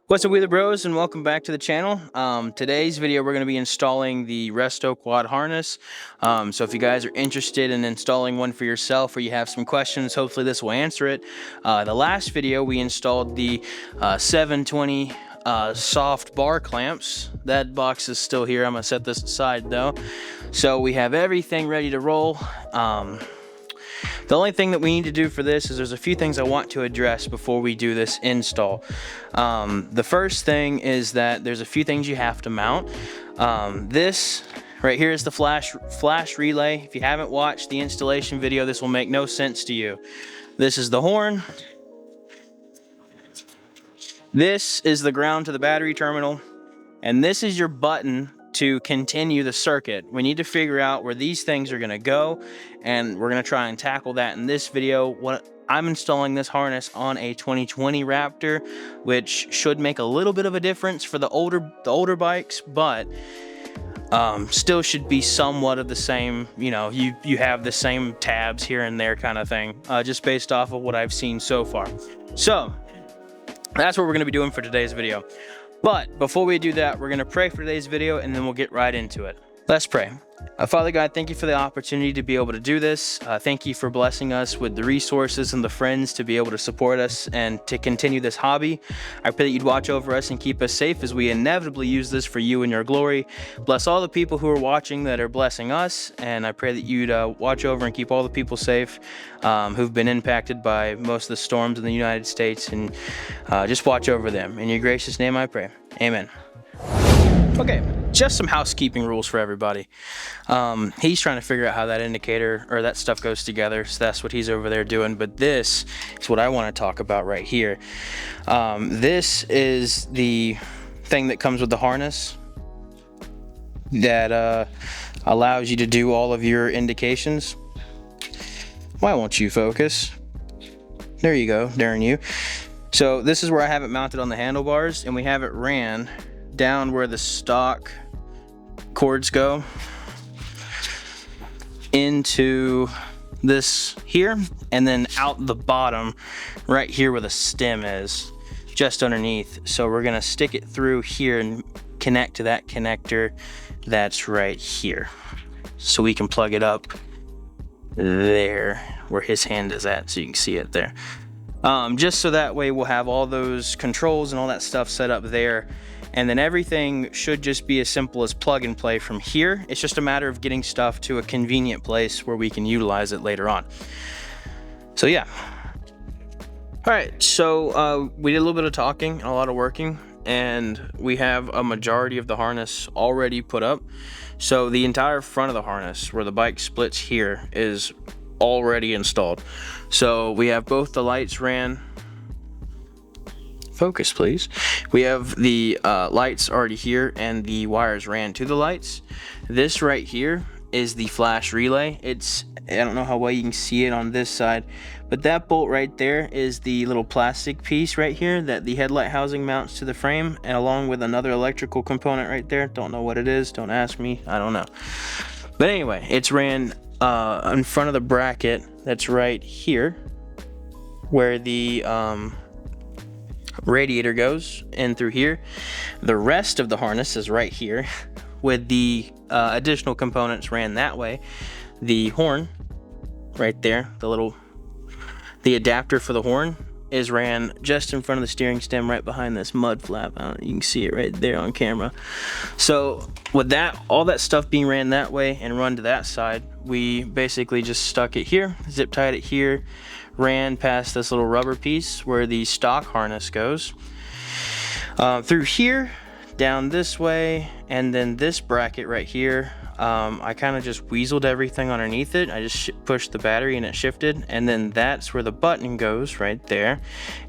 What's up, Wheeler Bros, and welcome back to the channel. Today's video, we're going to be installing the Restoquad harness. So if you guys are interested in installing one for yourself or you have some questions, hopefully this will answer it. The last video, we installed the 720 soft bar clamps. That box is still here. I'm going to set this aside though. So we have everything ready to roll. The only thing that we need to do for this is there's a few things I want to address before we do this install. The first thing is that there's a few things you have to mount. This right here is the flash relay. If you haven't watched the installation video, this will make no sense to you. This is the horn. This is the ground to the battery terminal. And this is your button to continue the circuit. We need to figure out where these things are gonna go, and we're gonna try and tackle that in this video. I'm installing this harness on a 2020 Raptor, which should make a little bit of a difference for the older bikes, but still should be somewhat of the same. You know, you have the same tabs here and there kind of thing, just based off of what I've seen so far. So that's what we're gonna be doing for today's video. But before we do that, we're going to pray for today's video, and then we'll get right into it. Let's pray. Father God, thank you for the opportunity to be able to do this. Thank you for blessing us with the resources and the friends to be able to support us and to continue this hobby. I pray that you'd watch over us and keep us safe as we inevitably use this for you and your glory. Bless all the people who are watching that are blessing us, and I pray that you'd watch over and keep all the people safe who've been impacted by most of the storms in the United States, and just watch over them. In your gracious name I pray. Amen. Okay, just some housekeeping rules for everybody. He's trying to figure out how that indicator or that stuff goes together, so that's what he's over there doing. But this is what I want to talk about right here. This is the thing that comes with the harness that allows you to do all of your indications. Why won't you focus? There you go, daring you. So this is where I have it mounted on the handlebars, and we have it ran down where the stock cords go into this here, and then out the bottom right here where the stem is, just underneath. So we're gonna stick it through here and connect to that connector that's right here, so we can plug it up there where his hand is at, so you can see it there. Just so that way we'll have all those controls and all that stuff set up there. And then everything should just be as simple as plug and play from here. It's just a matter of getting stuff to a convenient place where we can utilize it later on. So yeah. All right, so we did a little bit of talking and a lot of working, and we have a majority of the harness already put up. So the entire front of the harness where the bike splits here is already installed. So we have both the lights ran. Focus, please. We have the lights already here, and the wires ran to the lights. This right here is the flash relay. I don't know how well you can see it on this side, but that bolt right there is the little plastic piece right here that the headlight housing mounts to the frame, and along with another electrical component right there. Don't know what it is, don't ask me, I don't know. But anyway, it's ran in front of the bracket that's right here where the radiator goes in through here. The rest of the harness is right here with the additional components ran that way. The horn right there, the adapter for the horn is ran just in front of the steering stem right behind this mud flap. You can see it right there on camera. So with that, all that stuff being ran that way and run to that side, we basically just stuck it here, zip tied it here, ran past this little rubber piece where the stock harness goes, through here, down this way, and then this bracket right here. I kind of just weaseled everything underneath it. I just pushed the battery and it shifted, and then that's where the button goes right there.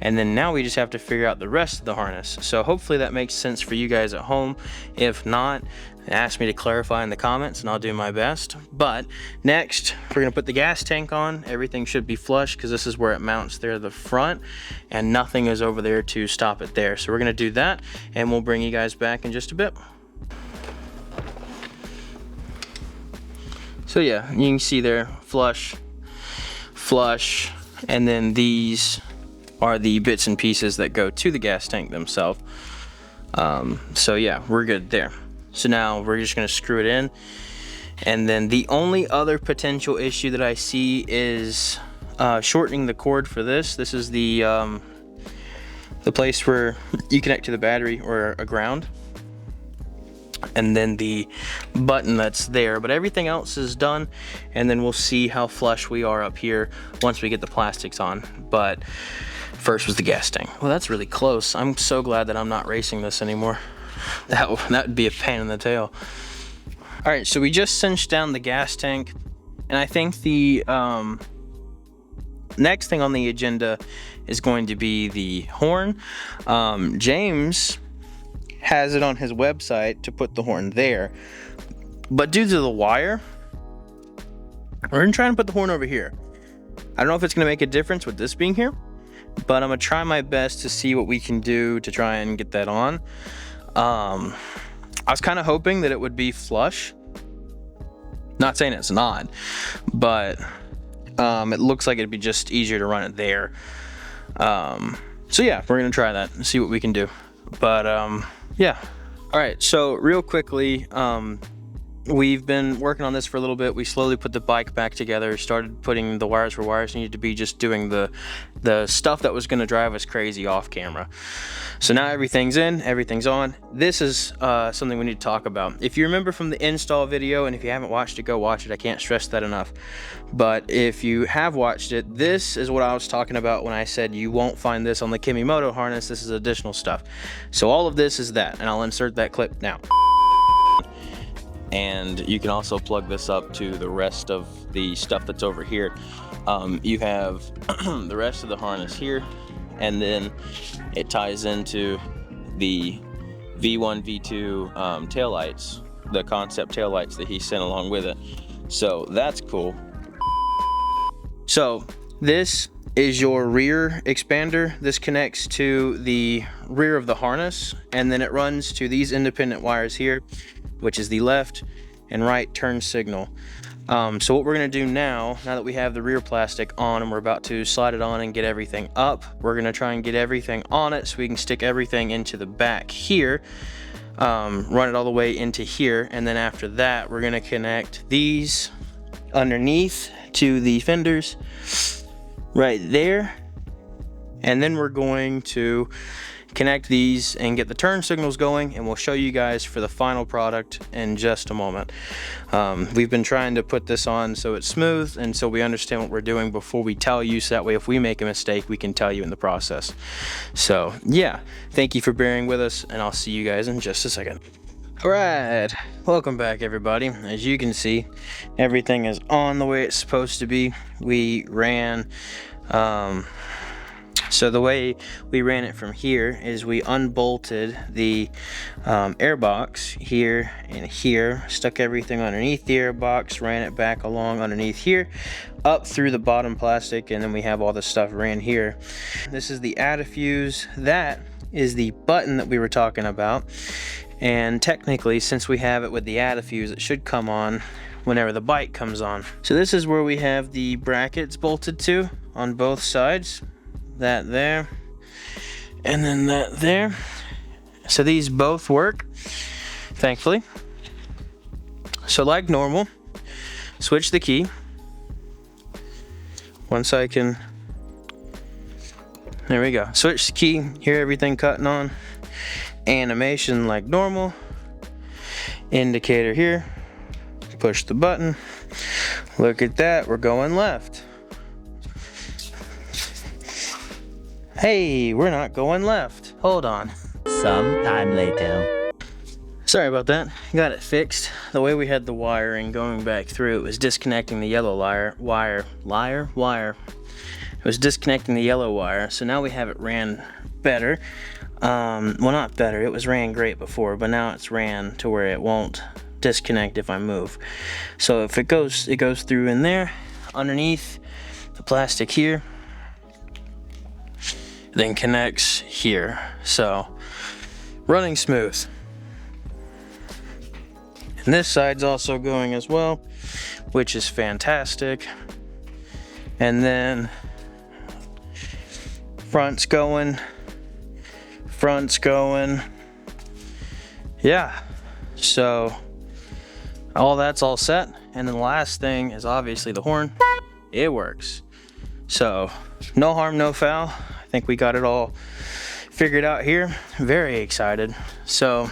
And then now we just have to figure out the rest of the harness. So hopefully that makes sense for you guys at home. If not, ask me to clarify in the comments and I'll do my best. But next, we're gonna put the gas tank on. Everything should be flush because this is where it mounts there at the front, and nothing is over there to stop it there. So we're gonna do that, and we'll bring you guys back in just a bit. So yeah, you can see there, flush, and then these are the bits and pieces that go to the gas tank themselves. So yeah, we're good there. So now we're just gonna screw it in. And then the only other potential issue that I see is shortening the cord for this. This is the place where you connect to the battery or a ground. And then the button that's there, but everything else is done, and then we'll see how flush we are up here once we get the plastics on. But first was the gas tank. Well, that's really close. I'm so glad that I'm not racing this anymore. That would be a pain in the tail. All right, so we just cinched down the gas tank, and I think the next thing on the agenda is going to be the horn. James has it on his website to put the horn there, but due to the wire, we're gonna try and put the horn over here. I don't know if it's gonna make a difference with this being here, but I'm gonna try my best to see what we can do to try and get that on. I was kind of hoping that it would be flush. Not saying it's not, but it looks like it'd be just easier to run it there. So yeah, we're gonna try that and see what we can do. But yeah. All right, so real quickly, we've been working on this for a little bit. We slowly put the bike back together, started putting the wires where wires needed to be, just doing the stuff that was gonna drive us crazy off camera. So now everything's in, everything's on. This is something we need to talk about. If you remember from the install video, and if you haven't watched it, go watch it. I can't stress that enough. But if you have watched it, this is what I was talking about when I said you won't find this on the Kimimoto harness. This is additional stuff. So all of this is that, and I'll insert that clip now. And you can also plug this up to the rest of the stuff that's over here. You have the rest of the harness here, and then it ties into the V1, V2 taillights, the concept taillights that he sent along with it. So that's cool. So this is your rear expander. This connects to the rear of the harness, and then it runs to these independent wires here, which is the left and right turn signal. So what we're gonna do now that we have the rear plastic on and we're about to slide it on and get everything up, we're gonna try and get everything on it so we can stick everything into the back here, run it all the way into here, and then after that we're gonna connect these underneath to the fenders right there, and then we're going to connect these and get the turn signals going, and we'll show you guys for the final product in just a moment. We've been trying to put this on so it's smooth and so we understand what we're doing before we tell you, so that way if we make a mistake we can tell you in the process. So yeah, thank you for bearing with us, and I'll see you guys in just a second. All right, welcome back everybody. As you can see, everything is on the way it's supposed to be. We ran so the way we ran it from here is we unbolted the air box here and here, stuck everything underneath the air box, ran it back along underneath here, up through the bottom plastic, and then we have all the stuff ran here. This is the add-a-fuse. That is the button that we were talking about. And technically, since we have it with the add-a-fuse, it should come on whenever the bike comes on. So this is where we have the brackets bolted to on both sides. That there, and then that there. So these both work, thankfully. So like normal, switch the key. Once I can, there we go. Switch the key, hear everything cutting on. Animation like normal. Indicator here, push the button. Look at that, we're going left. Hey, we're not going left. Hold on. Sometime later. Sorry about that. Got it fixed. The way we had the wiring going back through, it was disconnecting the yellow wire. It was disconnecting the yellow wire. So now we have it ran better. Well, not better. It was ran great before, but now it's ran to where it won't disconnect if I move. So if it goes through in there, underneath the plastic here, then connects here. So running smooth. And this side's also going as well, which is fantastic. And then Front's going. Front's going. Yeah. So all that's all set. And then the last thing is obviously the horn. It works. So no harm, no foul. I think we got it all figured out here. Very excited. So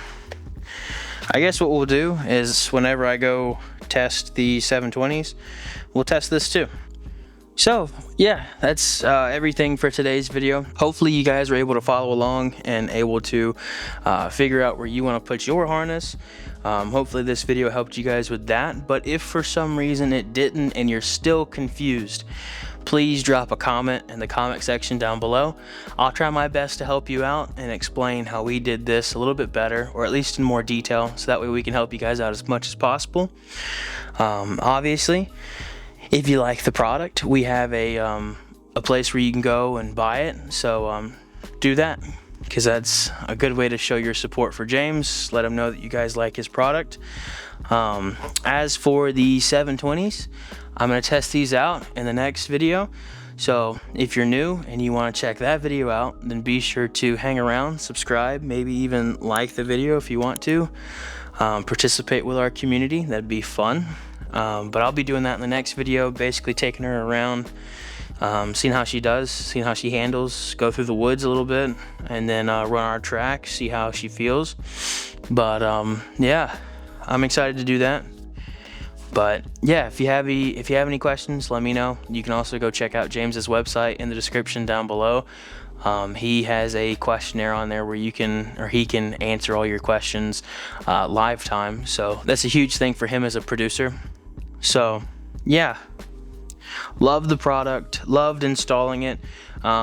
I guess what we'll do is whenever I go test the 720s, we'll test this too. So yeah, that's everything for today's video. Hopefully you guys are able to follow along and able to figure out where you want to put your harness. Hopefully this video helped you guys with that. But if for some reason it didn't and you're still confused, please drop a comment in the comment section down below. I'll try my best to help you out and explain how we did this a little bit better, or at least in more detail, so that way we can help you guys out as much as possible. Obviously, if you like the product, we have a place where you can go and buy it. So do that, because that's a good way to show your support for James. Let him know that you guys like his product. As for the 720s, I'm going to test these out in the next video. So if you're new and you want to check that video out, then be sure to hang around, subscribe, maybe even like the video if you want to. Participate with our community, that'd be fun. But I'll be doing that in the next video, basically taking her around, seeing how she does, seeing how she handles, go through the woods a little bit, and then run our track, see how she feels. But yeah, I'm excited to do that. But yeah, if you have any questions, let me know. You can also go check out James's website in the description down below. He has a questionnaire on there where he can answer all your questions live time. So that's a huge thing for him as a producer. So yeah, love the product, loved installing it.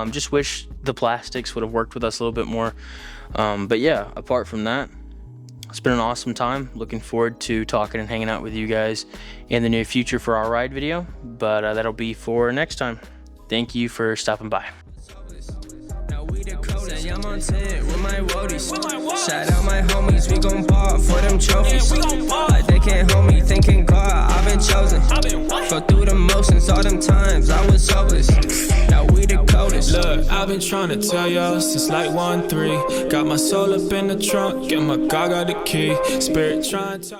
Just wish the plastics would have worked with us a little bit more. But yeah, apart from that, it's been an awesome time. Looking forward to talking and hanging out with you guys in the near future for our ride video, but that'll be for next time. Thank you for stopping by. I'm on 10 with my roadies. Shout out my homies, we gon' ball for them trophies. But they can't hold me, thinking God, I've been chosen. Go through the motions all them times, I was hopeless. Now we the coldest. Look, I've been trying to tell y'all since like 1-3. Got my soul up in the trunk, get my God got the key. Spirit trying to talk.